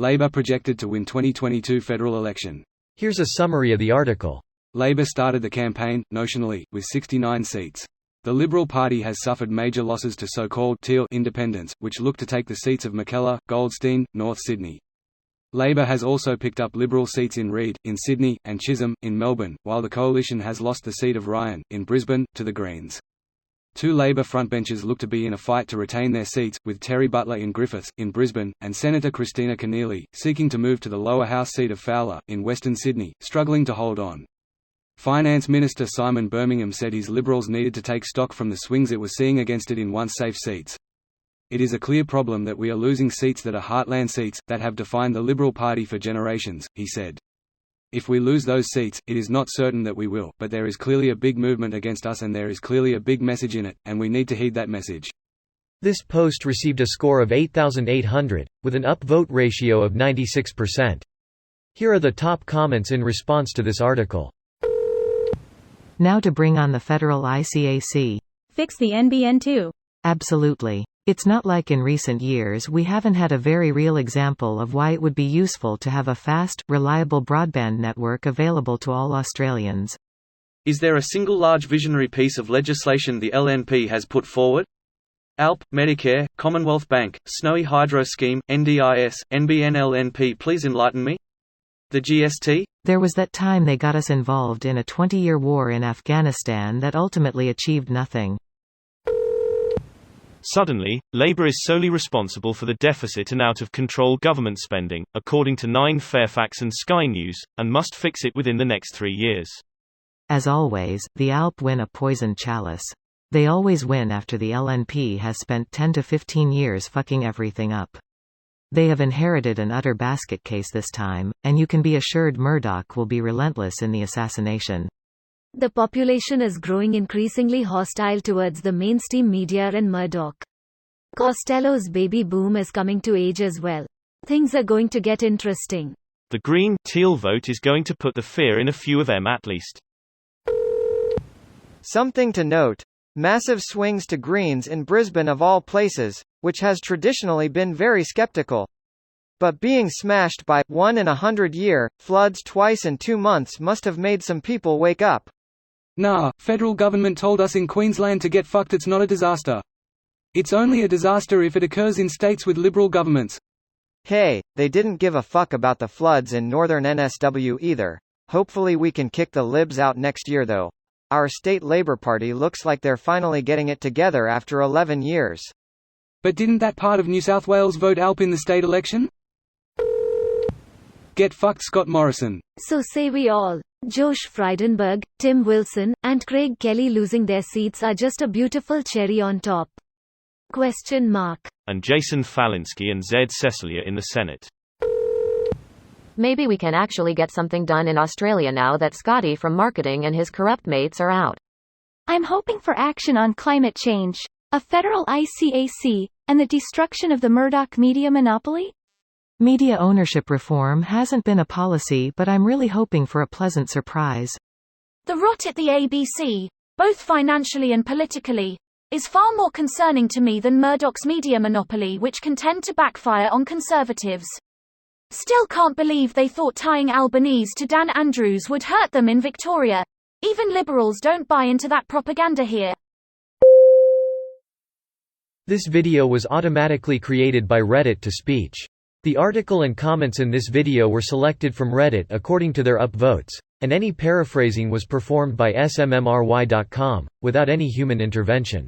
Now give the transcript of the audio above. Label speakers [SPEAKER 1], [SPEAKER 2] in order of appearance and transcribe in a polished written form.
[SPEAKER 1] Labour projected to win 2022 federal election.
[SPEAKER 2] Here's a summary of the article.
[SPEAKER 1] Labour started the campaign, notionally, with 69 seats. The Liberal Party has suffered major losses to so-called teal independents, which look to take the seats of Mackellar, Goldstein, North Sydney. Labour has also picked up Liberal seats in Reid, in Sydney, and Chisholm, in Melbourne, while the coalition has lost the seat of Ryan, in Brisbane, to the Greens. Two Labour frontbenchers look to be in a fight to retain their seats, with Terry Butler in Griffith, in Brisbane, and Senator Christina Keneally, seeking to move to the lower house seat of Fowler, in Western Sydney, struggling to hold on. Finance Minister Simon Birmingham said his Liberals needed to take stock from the swings it was seeing against it in once-safe seats. It is a clear problem that we are losing seats that are heartland seats, that have defined the Liberal Party for generations, he said. If we lose those seats, it is not certain that we will, but there is clearly a big movement against us and there is clearly a big message in it, and we need to heed that message.
[SPEAKER 2] This post received a score of 8,800, with an upvote ratio of 96%. Here are the top comments in response to this article.
[SPEAKER 3] Now to bring on the federal ICAC.
[SPEAKER 4] Fix the NBN too.
[SPEAKER 3] Absolutely. It's not like in recent years we haven't had a very real example of why it would be useful to have a fast, reliable broadband network available to all Australians.
[SPEAKER 5] Is there a single large visionary piece of legislation the LNP has put forward? ALP, Medicare, Commonwealth Bank, Snowy Hydro Scheme, NDIS, NBN LNP, please enlighten me? The GST?
[SPEAKER 3] There was that time they got us involved in a 20-year war in Afghanistan that ultimately achieved nothing.
[SPEAKER 6] Suddenly, Labour is solely responsible for the deficit and out-of-control government spending, according to 9 Fairfax and Sky News, and must fix it within the next 3 years.
[SPEAKER 3] As always, the ALP win a poisoned chalice. They always win after the LNP has spent 10 to 15 years fucking everything up. They have inherited an utter basket case this time, and you can be assured Murdoch will be relentless in the assassination.
[SPEAKER 4] The population is growing increasingly hostile towards the mainstream media and Murdoch. Costello's baby boom is coming to age as well. Things are going to get interesting.
[SPEAKER 6] The Green Teal vote is going to put the fear in a few of them at least.
[SPEAKER 7] Something to note. Massive swings to Greens in Brisbane of all places, which has traditionally been very skeptical. But being smashed by 1 in 100 year floods twice in 2 months must have made some people wake up.
[SPEAKER 1] Nah, federal government told us in Queensland to get fucked. It's not a disaster. It's only a disaster if it occurs in states with Liberal governments.
[SPEAKER 7] Hey, they didn't give a fuck about the floods in northern NSW either. Hopefully we can kick the Libs out next year though. Our state Labour Party looks like they're finally getting it together after 11 years.
[SPEAKER 1] But didn't that part of New South Wales vote ALP in the state election? Get fucked, Scott Morrison.
[SPEAKER 4] So say we all. Josh Frydenberg, Tim Wilson, and Craig Kelly losing their seats are just a beautiful cherry on top.
[SPEAKER 6] And Jason Falinski and Zed Cecilia in the Senate.
[SPEAKER 8] Maybe we can actually get something done in Australia now that Scotty from marketing and his corrupt mates are out.
[SPEAKER 9] I'm hoping for action on climate change, a federal ICAC, and the destruction of the Murdoch media monopoly?
[SPEAKER 3] Media ownership reform hasn't been a policy, but I'm really hoping for a pleasant surprise.
[SPEAKER 9] The rot at the ABC, both financially and politically, is far more concerning to me than Murdoch's media monopoly, which can tend to backfire on conservatives. Still can't believe they thought tying Albanese to Dan Andrews would hurt them in Victoria. Even Liberals don't buy into that propaganda here.
[SPEAKER 2] This video was automatically created by Reddit to speech. The article and comments in this video were selected from Reddit according to their upvotes, and any paraphrasing was performed by smmry.com, without any human intervention.